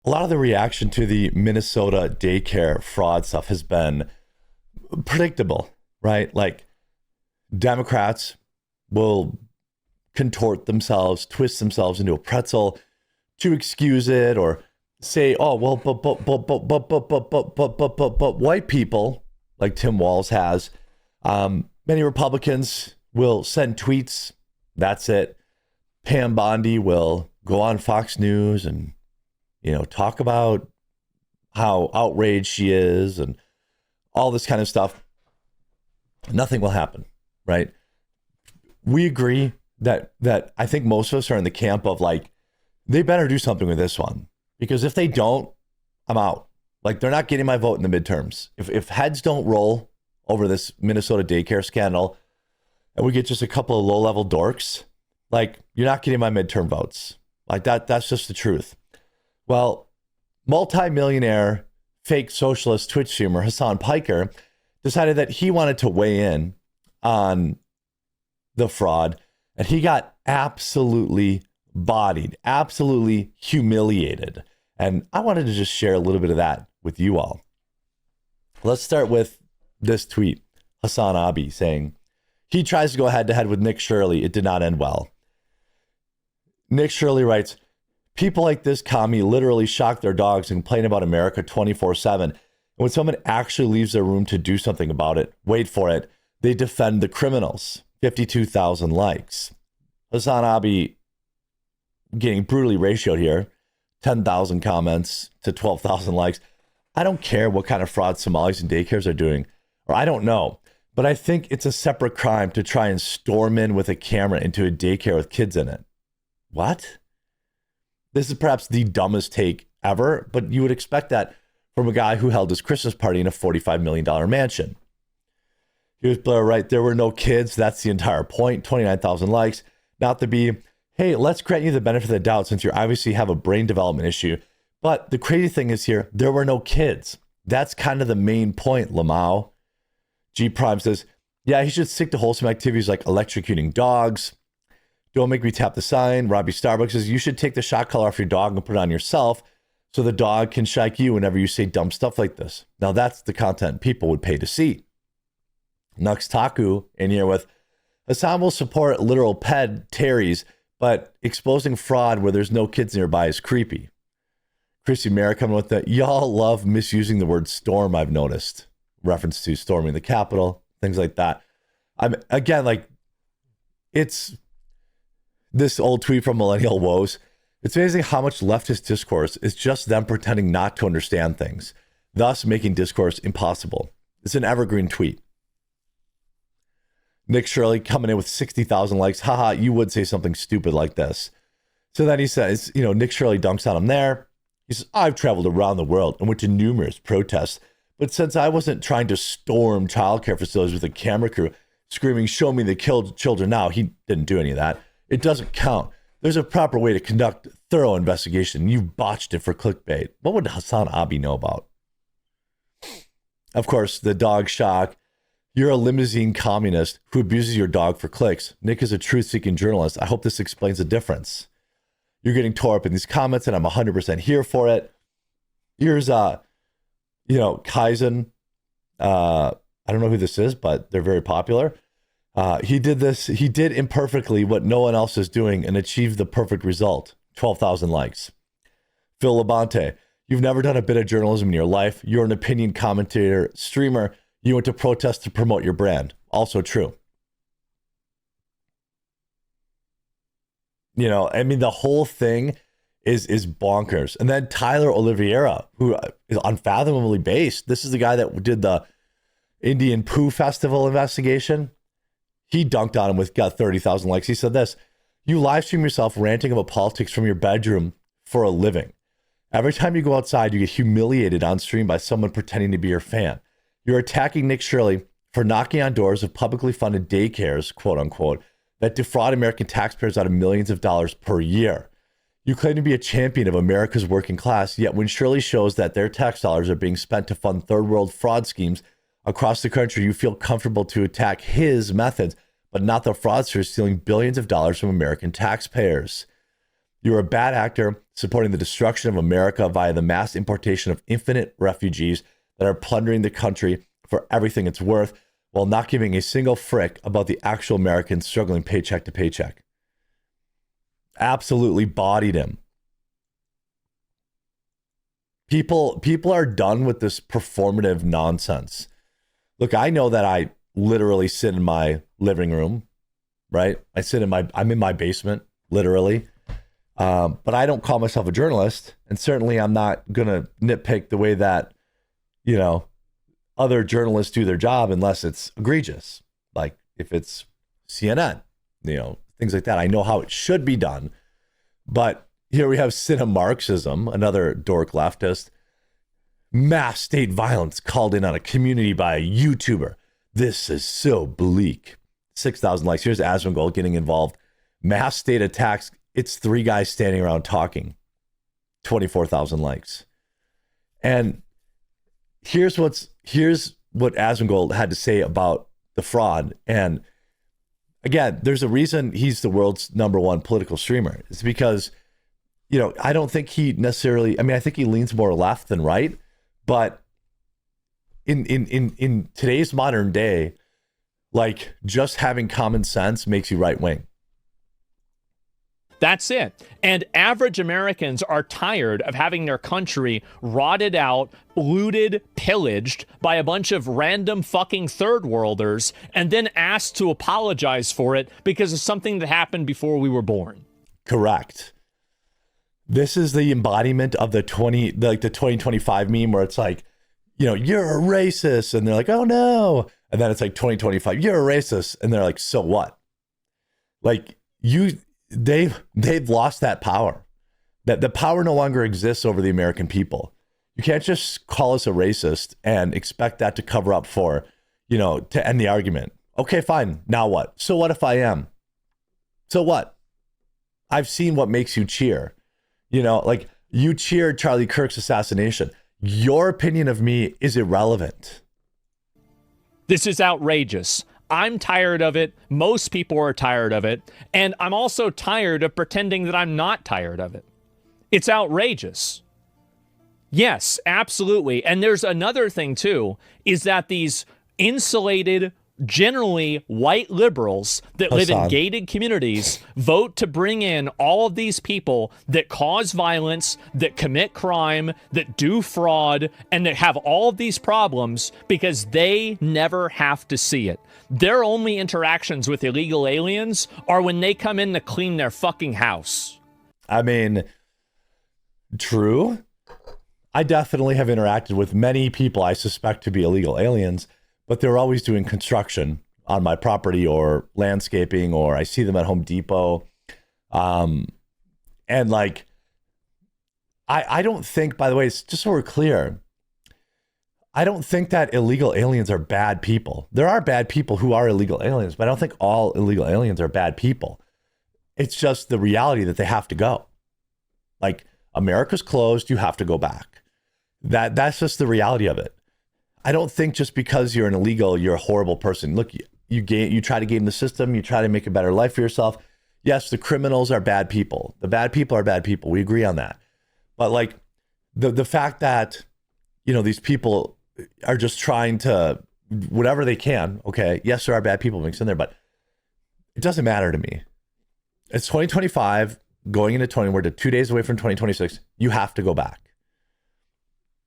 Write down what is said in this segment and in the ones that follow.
a lot of the reaction to the Minnesota daycare fraud stuff has been predictable, right? Like Democrats will contort themselves, twist themselves into a pretzel to excuse it or say, oh, well, but white people, like Tim Walz has, many Republicans will send tweets. That's it. Pam Bondi will go on Fox News and, talk about how outraged she is and all this kind of stuff. Nothing will happen, right? We agree that I think most of us are in the camp of like, they better do something with this one, because if they don't, I'm out. Like, they're not getting my vote in the midterms. If heads don't roll over this Minnesota daycare scandal and we get just a couple of low-level dorks, like, you're not getting my midterm votes. Like, that's just the truth. Well, multi-millionaire fake socialist Twitch streamer Hasan Piker decided that he wanted to weigh in on the fraud, and he got absolutely bodied, absolutely humiliated. And I wanted to just share a little bit of that with you all. Let's start with this tweet. Hassan Abi saying, he tries to go head to head with Nick Shirley. It did not end well. Nick Shirley writes, people like this commie literally shock their dogs and complain about America 24/7. And when someone actually leaves their room to do something about it, wait for it, they defend the criminals. 52,000 likes. Hassan Abi getting brutally ratioed here. 10,000 comments to 12,000 likes. I don't care what kind of fraud Somalis and daycares are doing, or I don't know, but I think it's a separate crime to try and storm in with a camera into a daycare with kids in it. What? This is perhaps the dumbest take ever, but you would expect that from a guy who held his Christmas party in a $45 million mansion. Here's Blair Wright. There were no kids. That's the entire point. 29,000 likes. Not to be, hey, let's grant you the benefit of the doubt since you obviously have a brain development issue. But the crazy thing is here, there were no kids. That's kind of the main point, Lamau. G Prime says, yeah, he should stick to wholesome activities like electrocuting dogs. Don't make me tap the sign. Robbie Starbucks says, you should take the shot collar off your dog and put it on yourself so the dog can shike you whenever you say dumb stuff like this. Now that's the content people would pay to see. Nux Taku in here with, Hassan will support literal ped Terry's, but exposing fraud where there's no kids nearby is creepy. Chrissy Merrick coming with that. Y'all love misusing the word storm, I've noticed. Reference to storming the Capitol, things like that. I'm again, like, it's this old tweet from Millennial Woes. It's amazing how much leftist discourse is just them pretending not to understand things, thus making discourse impossible. It's an evergreen tweet. Nick Shirley coming in with 60,000 likes. Haha, you would say something stupid like this. So then he says, Nick Shirley dunks on him there. He says, I've traveled around the world and went to numerous protests, but since I wasn't trying to storm childcare facilities with a camera crew screaming, show me the killed children now, he didn't do any of that. It doesn't count. There's a proper way to conduct thorough investigation. You botched it for clickbait. What would Hassan Abi know about? Of course, the dog shock. You're a limousine communist who abuses your dog for clicks. Nick is a truth-seeking journalist. I hope this explains the difference. You're getting tore up in these comments, and I'm 100% here for it. Here's, Kaizen. I don't know who this is, but they're very popular. He did imperfectly what no one else is doing and achieved the perfect result. 12,000 likes. Phil Labonte, you've never done a bit of journalism in your life. You're an opinion commentator, streamer. You went to protest to promote your brand. Also true. The whole thing is bonkers. And then Tyler Oliveira, who is unfathomably based. This is the guy that did the Indian Poo Festival investigation. He dunked on him got 30,000 likes. He said this, you live stream yourself ranting about politics from your bedroom for a living. Every time you go outside, you get humiliated on stream by someone pretending to be your fan. You're attacking Nick Shirley for knocking on doors of publicly funded daycares, quote unquote, that defraud American taxpayers out of millions of dollars per year. You claim to be a champion of America's working class, yet when Shirley shows that their tax dollars are being spent to fund third world fraud schemes across the country, you feel comfortable to attack his methods, but not the fraudsters stealing billions of dollars from American taxpayers. You're a bad actor supporting the destruction of America via the mass importation of infinite refugees that are plundering the country for everything it's worth while not giving a single frick about the actual Americans struggling paycheck to paycheck. Absolutely bodied him. People are done with this performative nonsense. Look, I know that I literally sit in my living room, right? I'm in my basement, literally. But I don't call myself a journalist. And certainly I'm not going to nitpick the way that, other journalists do their job unless it's egregious. Like if it's CNN, things like that. I know how it should be done. But here we have Marxism, another dork leftist. Mass state violence called in on a community by a YouTuber. This is so bleak. 6,000 likes. Here's Asmongold getting involved. Mass state attacks. It's 3 guys standing around talking. 24,000 likes. And here's what Asmongold had to say about the fraud. And again, there's a reason he's the world's #1 political streamer. It's because, I don't think he necessarily, I think he leans more left than right, but in today's modern day, like just having common sense makes you right wing. That's it. And average Americans are tired of having their country rotted out, looted, pillaged by a bunch of random fucking third worlders and then asked to apologize for it because of something that happened before we were born. Correct. This is the embodiment of the 2025 meme where it's like, you're a racist. And they're like, oh no. And then it's like 2025, you're a racist. And they're like, so what? Like they've lost that power. That the power no longer exists over the American people. You can't just call us a racist and expect that to cover up for, to end the argument. Okay, fine. Now what? So what if I am? So what? I've seen what makes you cheer. Like you cheered Charlie Kirk's assassination. Your opinion of me is irrelevant. This is outrageous. I'm tired of it. Most people are tired of it. And I'm also tired of pretending that I'm not tired of it. It's outrageous. Yes, absolutely. And there's another thing, too, is that these insulated, generally white liberals that live in gated communities vote to bring in all of these people that cause violence, that commit crime, that do fraud, and that have all of these problems because they never have to see it. Their only interactions with illegal aliens are when they come in to clean their fucking house. True. I definitely have interacted with many people I suspect to be illegal aliens, but they're always doing construction on my property or landscaping, or I see them at Home Depot. And like, I don't think, by the way, it's just so we're clear, I don't think that illegal aliens are bad people. There are bad people who are illegal aliens, but I don't think all illegal aliens are bad people. It's just the reality that they have to go. Like, America's closed, you have to go back. That's just the reality of it. I don't think just because you're an illegal, you're a horrible person. Look, you try to game the system, you try to make a better life for yourself. Yes, the criminals are bad people. The bad people are bad people. We agree on that. But like the fact that, these people are just trying to whatever they can. Okay. Yes, there are bad people mixed in there, but it doesn't matter to me. It's 2025 going into 20. We're 2 days away from 2026. You have to go back.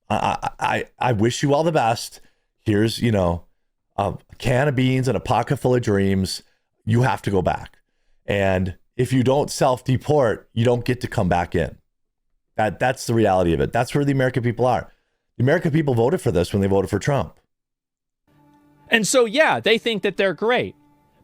I wish you all the best. Here's, a can of beans and a pocket full of dreams. You have to go back. And if you don't self-deport, you don't get to come back in. That's the reality of it. That's where the American people are. The American people voted for this when they voted for Trump. And so, yeah, they think that they're great.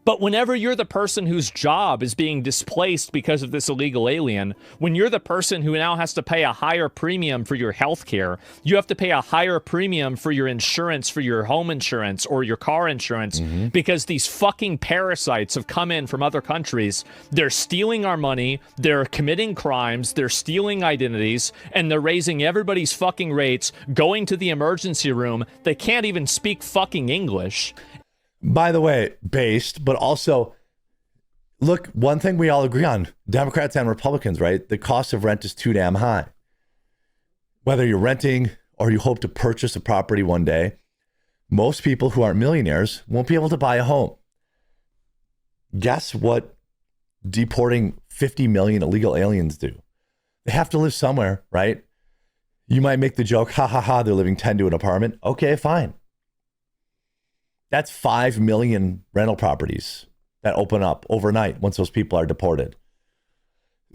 But whenever you're the person whose job is being displaced because of this illegal alien, when you're the person who now has to pay a higher premium for your health care, you have to pay a higher premium for your insurance, for your home insurance or your car insurance, because these fucking parasites have come in from other countries. They're stealing our money, they're committing crimes, they're stealing identities, and they're raising everybody's fucking rates, going to the emergency room. They can't even speak fucking English. By the way, based, but also, look, one thing we all agree on, Democrats and Republicans, right? The cost of rent is too damn high. Whether you're renting or you hope to purchase a property one day, most people who aren't millionaires won't be able to buy a home. Guess what deporting 50 million illegal aliens do? They have to live somewhere, right? You might make the joke, ha ha ha, they're living 10 to an apartment. Okay, fine. That's 5 million rental properties that open up overnight once those people are deported.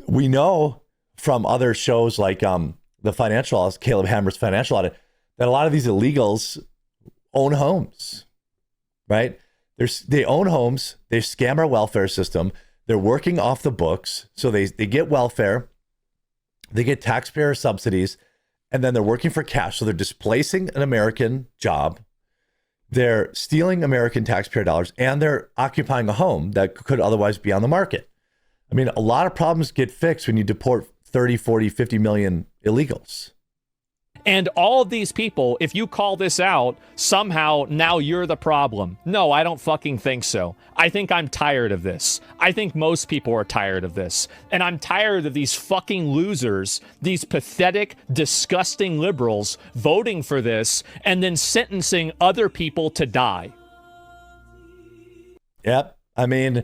We know from other shows like the Financial Audit, Caleb Hammer's Financial Audit, that a lot of these illegals own homes, right? They own homes, they scam our welfare system, they're working off the books, so they get welfare, they get taxpayer subsidies, and then they're working for cash. So they're displacing an American job, they're stealing American taxpayer dollars, and they're occupying a home that could otherwise be on the market. I mean, a lot of problems get fixed when you deport 30, 40, 50 million illegals. And all of these people, if you call this out, somehow now you're the problem. No, I don't fucking think so. I think I'm tired of this. I think most people are tired of this. And I'm tired of these fucking losers, these pathetic, disgusting liberals voting for this and then sentencing other people to die. Yep. I mean,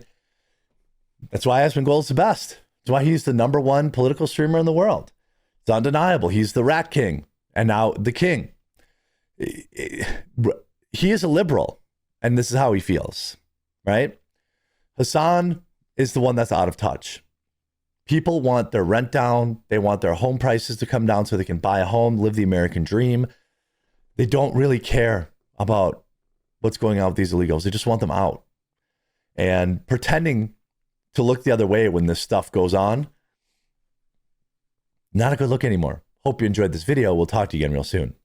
that's why Asmongold's the best. That's why he's the #1 political streamer in the world. It's undeniable. He's the rat king. And now the king. He is a liberal, and this is how he feels, right? Hasan is the one that's out of touch. People want their rent down. They want their home prices to come down so they can buy a home, live the American dream. They don't really care about what's going on with these illegals. They just want them out. And pretending to look the other way when this stuff goes on, not a good look anymore. Hope you enjoyed this video. We'll talk to you again real soon.